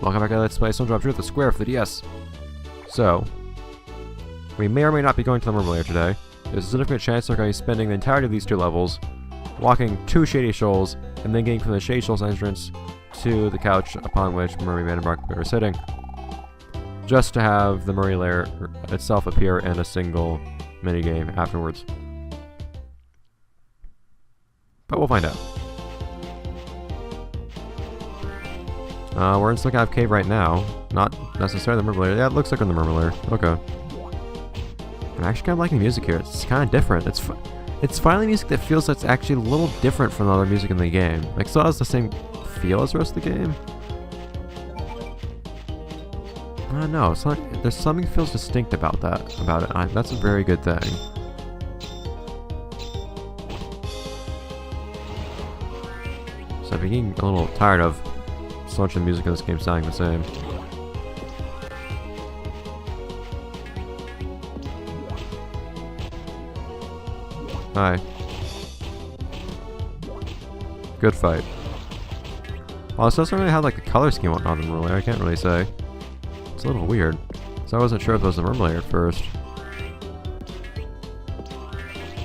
Welcome back to Let's Play Spongebob Truth the Square for the DS. So, we may or may not be going to the Mermalair today. There's a significant chance we're going to be spending the entirety of these two levels walking to Shady Shoals and then getting from the Shady Shoals entrance to the couch upon which Mermaid and Bark are sitting. Just to have the Mermalair itself appear in a single minigame afterwards. But we'll find out. We're in Slick Ave Cave right now. Not necessarily the Mermalair. Yeah, it looks like we're in the Mermalair. Okay. I'm actually kind of liking the music here. It's kind of different. It's finally music that feels like it's actually a little different from the other music in the game. Like, it still has the same feel as the rest of the game. I don't know. It's like there's something that feels distinct about that. That's a very good thing. So I'm getting a little tired of so much of the music in this game sounding the same. Hi. Good fight. Well, this doesn't really have like a color scheme on the Mermalair, I can't really say. It's a little weird. So I wasn't sure if it was the Mermalair at first.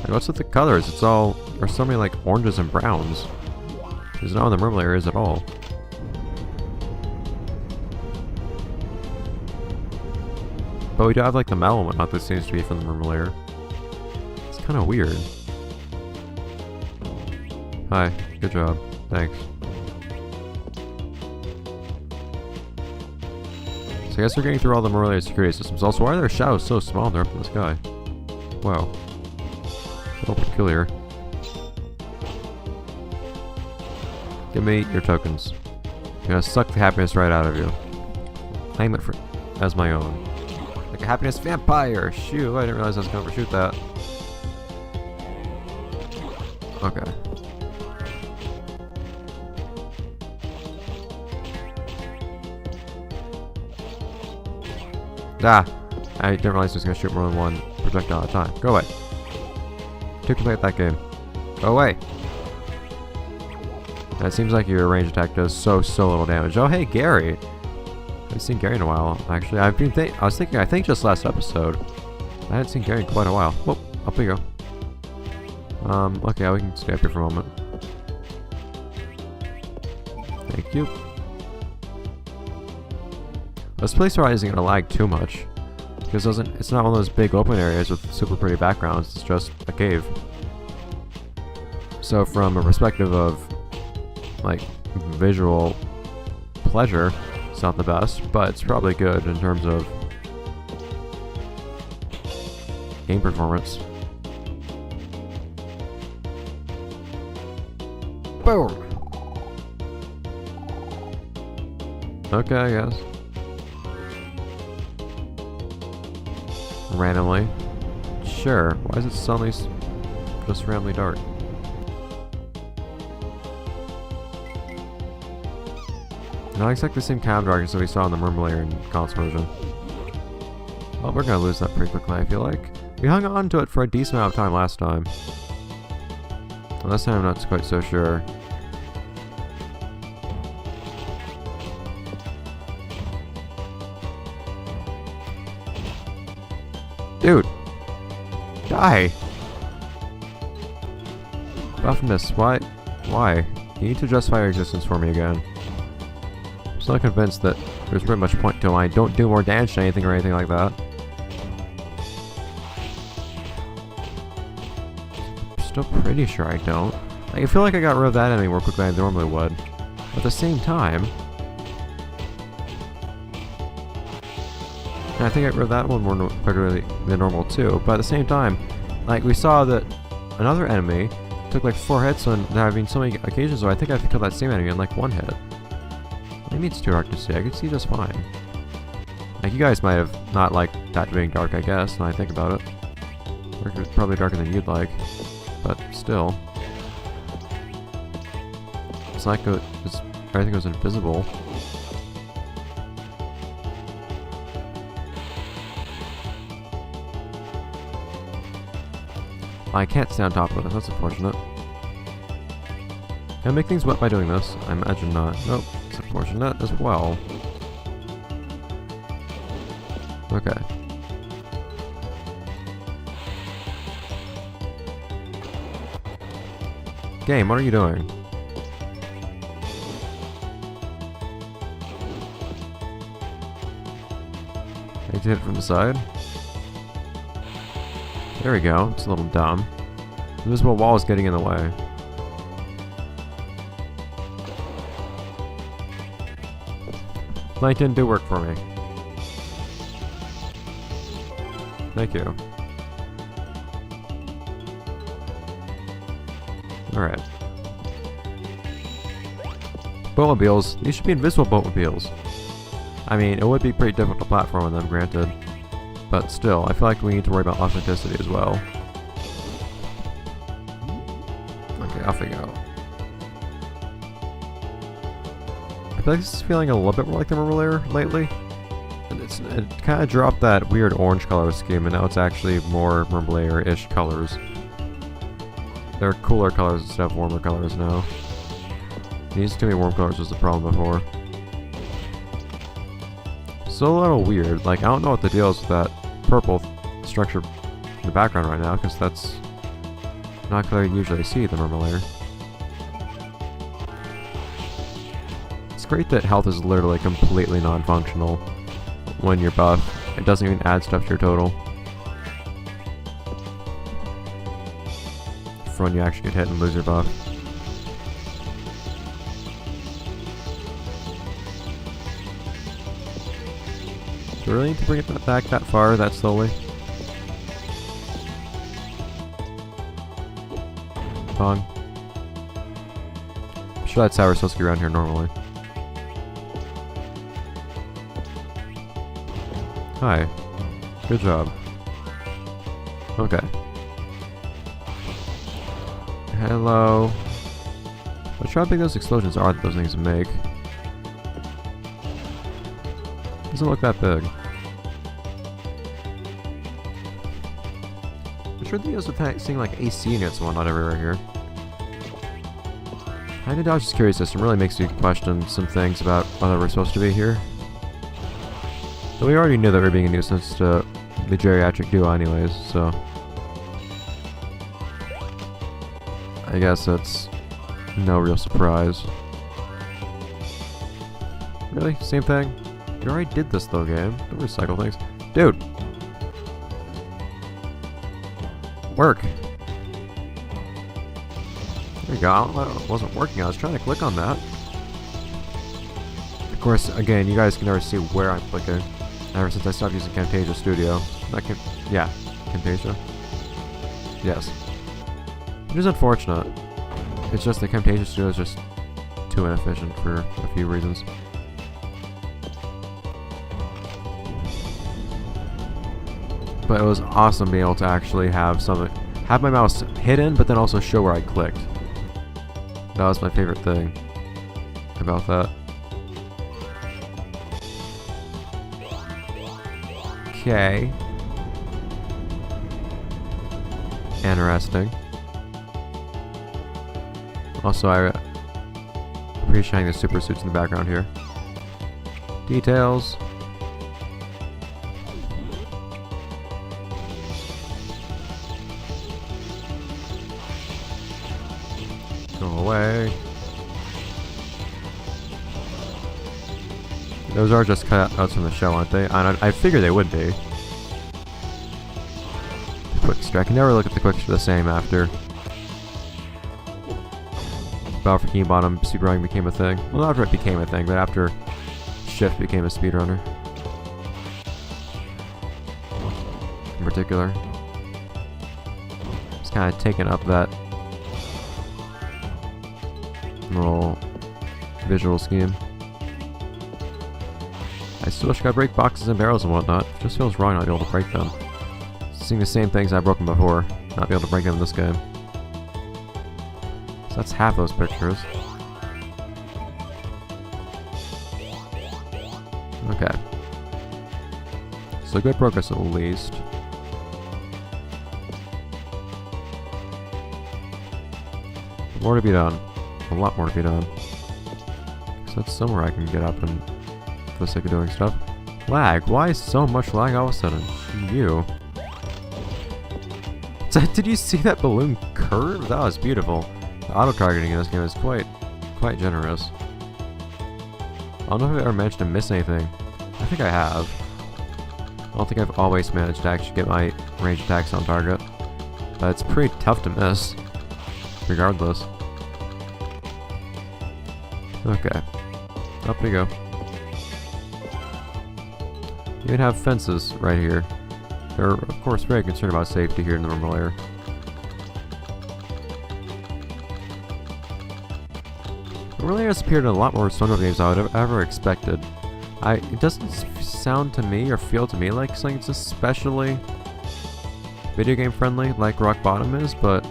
Like, what's with the colors? It's all... There's so many like oranges and browns. There's not what the Mermalair is at all. But we do have like the metal and whatnot that seems to be from the Mermalair. It's kind of weird. Hi, good job. Thanks. So I guess we're getting through all the Mermalair security systems. Also, why are their shadows so small there up in the sky? Wow. A little peculiar. Give me your tokens. I'm gonna suck the happiness right out of you. Claim it as my own. Like a happiness vampire! Shoo, I didn't realize I was gonna overshoot that. Okay. Ah! I didn't realize I was gonna shoot more than one projectile at a time. Go away. Too complete that game. Go away! It seems like your range attack does so little damage. Oh hey, Gary! I haven't seen Gary in a while, actually. I was thinking, I think just last episode. I hadn't seen Gary in quite a while. Whoop! Up we go. Okay, we can stay up here for a moment. Thank you. This place isn't gonna lag too much. Because it's not one of those big open areas with super pretty backgrounds, it's just a cave. So from a perspective of like visual pleasure, it's not the best, but it's probably good in terms of game performance. Boom! Okay, I guess. Randomly. Sure. Why is it suddenly just randomly dark? Not exactly the same kind of darkness that we saw in the Mermalair in console version. Well, we're gonna lose that pretty quickly, I feel like. We hung on to it for a decent amount of time last time. Well, this time I'm not quite so sure. Dude! Die! Buffness, why? Why? You need to justify your existence for me again. I'm still not convinced that there's very much point to why I don't do more damage to anything or anything like that. I'm still pretty sure I don't. Like, I feel like I got rid of that enemy more quickly than I normally would. But at the same time... And I think I got rid of that one more quickly than normal too, but at the same time, like, we saw that another enemy took like 4 hits on there have been so many occasions where I think I could kill that same enemy in like 1 hit. Maybe it's too dark to see, I could see just fine. Like, you guys might have not liked that being dark, I guess, when I think about it. It's probably darker than you'd like, but still. It's like everything was invisible. I can't stay on top of it, that's unfortunate. Can I make things wet by doing this? I imagine not. Nope, it's unfortunate as well. Okay. Game, what are you doing? I need to hit it from the side. There we go. It's a little dumb. The invisible wall is getting in the way. Plank didn't do work for me. Thank you. Alright. Boatmobiles. These should be invisible boatmobiles. I mean, it would be pretty difficult to platform on them, granted. But still, I feel like we need to worry about authenticity as well. Okay, off we go. I feel like this is feeling a little bit more like the Mermalair lately. It kind of dropped that weird orange color scheme, and now it's actually more Mermalair-ish colors. They're cooler colors instead of warmer colors now. These too many warm colors was the problem before. Still a little weird. Like, I don't know what the deal is with that purple structure in the background right now, because that's not color you usually see the Mermalair. It's great that health is literally completely non-functional when you're buff. It doesn't even add stuff to your total. For when you actually get hit and lose your buff. Do we really need to bring it back that far, that slowly? Pong. I'm sure that's how we're supposed to be around here normally. Hi. Good job. Okay. Hello. Let's try how big those explosions are that those things make. Doesn't look that big. I'm sure the with seeing like AC units and whatnot everywhere here. I did Dodge's Curious System really makes me question some things about whether we're supposed to be here. Though we already knew that we were being a nuisance to the geriatric duo anyways, so... I guess that's no real surprise. Really? Same thing? You already did this though, game. Don't recycle things. Dude! Work! There you go. I don't know, it wasn't working. I was trying to click on that. Of course, again, you guys can never see where I'm clicking. Ever since I stopped using Camtasia Studio. Yeah, Camtasia. Yes. Which is unfortunate. It's just the Camtasia Studio is just too inefficient for a few reasons. But it was awesome being able to actually have something, have my mouse hidden, but then also show where I clicked. That was my favorite thing about that. Okay. Interesting. Also, I appreciate the super suits in the background here. Details. Go away. Those are just cutouts from the show, aren't they? I figured they would be. The quick I can never look at the quicks the same after Battle for Bikini Bottom speedrunning became a thing. Well, not after it became a thing, but after Shift became a speedrunner. In particular. It's kind of taken up that little visual scheme. I still wish I could break boxes and barrels and whatnot. It just feels wrong not to be able to break them. Seeing the same things I've broken before, not be able to break them in this game. So that's half those pictures. Okay. So good progress at least. More to be done. A lot more to be done. So that's somewhere I can get up and for the sake of doing stuff. Lag. Why so much lag all of a sudden? You. Did you see that balloon curve? That was beautiful. The auto-targeting in this game is quite generous. I don't know if I've ever managed to miss anything. I think I have. I don't think I've always managed to actually get my range attacks on target. But it's pretty tough to miss. Regardless. Okay. Up we go. You even have fences right here. They're, of course, very concerned about safety here in the Mermalair. Mermalair has appeared in a lot more Spongebob games than I would have ever expected. It doesn't sound to me or feel to me like something that's especially video game friendly like Rock Bottom is, but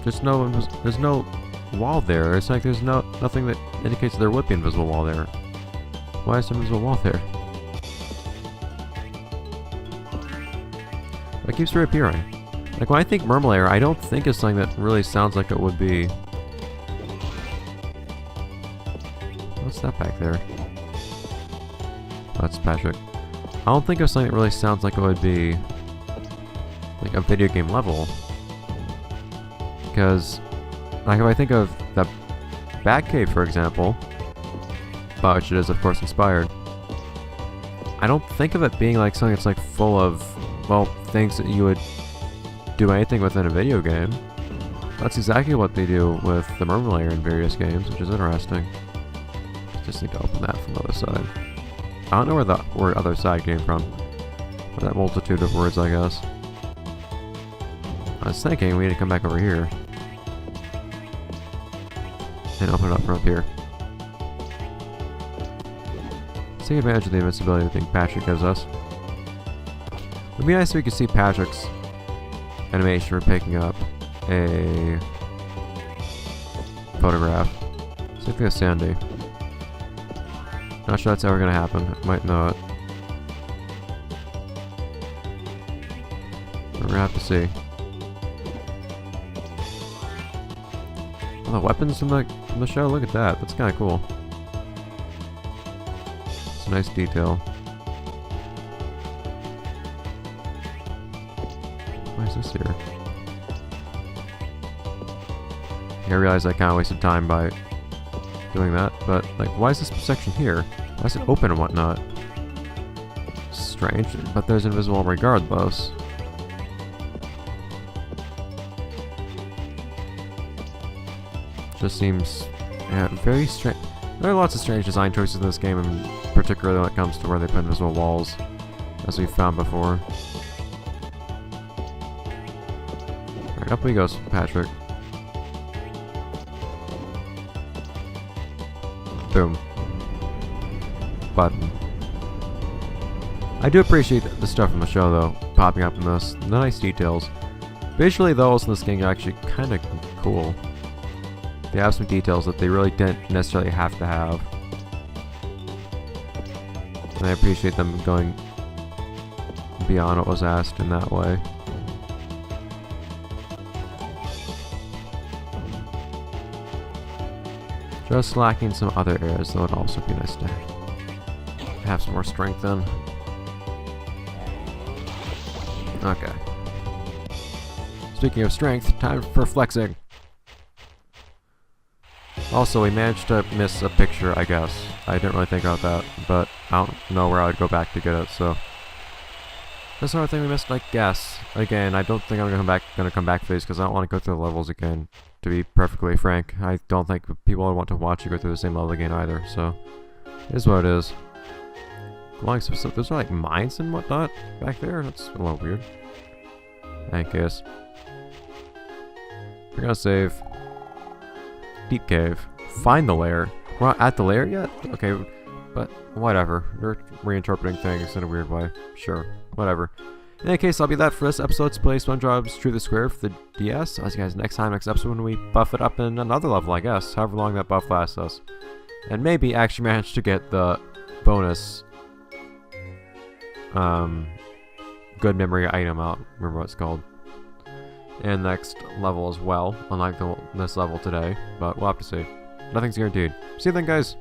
there's no wall there. It's like there's nothing that indicates there would be an invisible wall there. Why is there an invisible wall there? It keeps reappearing. Like when I think Mermalair, I don't think of something that really sounds like it would be. What's that back there? Oh, that's Patrick. I don't think of something that really sounds like it would be like a video game level. Because, like if I think of the Batcave, for example, by which it is of course inspired, I don't think of it being like something that's like full of, well, things that you would do anything within a video game. That's exactly what they do with the Mermalair in various games, which is interesting. Just need to open that from the other side. I don't know where the word other side came from. Or that multitude of words, I guess. I was thinking we need to come back over here. And open it up from up here. Let's take advantage of the invincibility I think Patrick gives us. It would be nice if we could see Patrick's animation for picking up a photograph. Same thing with Sandy. Not sure that's ever gonna happen. I might know it. We're gonna have to see. Oh, the weapons from the show. Look at that. That's kind of cool. It's a nice detail. Why is this here? I realize I kind of wasted time by doing that, but like, why is this section here? Why is it open and whatnot? Strange, but there's invisible regardless. Just seems, yeah, very strange. There are lots of strange design choices in this game, and particularly when it comes to where they put invisible walls, as we've found before. Alright, up we go, Patrick. Boom. Button. I do appreciate the stuff from the show, though, popping up in this. The nice details. Visually, those in this game are actually kind of cool. They have some details that they really didn't necessarily have to have. And I appreciate them going beyond what was asked in that way. Just lacking some other areas, though. It'd also be nice to have some more strength in. Okay. Speaking of strength, time for flexing. Also, we managed to miss a picture, I guess. I didn't really think about that, but I don't know where I would go back to get it, so. That's another thing we missed, I guess. Again, I don't think I'm gonna come back for these because I don't want to go through the levels again. To be perfectly frank, I don't think people would want to watch you go through the same level again either, so it is what it is. Those are like mines and whatnot back there? That's a little weird. I guess. We're gonna save. Deep cave. Find the lair. We're not at the lair yet? Okay, but whatever. They're reinterpreting things in a weird way. Sure, whatever. In any case, that'll be that for this episode. Let's play Spongebob's Truth or Square for the DS. I'll see you guys next episode when we buff it up in another level, I guess. However long that buff lasts us. And maybe actually manage to get the bonus good memory item out. Remember what it's called. And next level as well. Unlike this level today. But we'll have to see. Nothing's guaranteed. See you then, guys.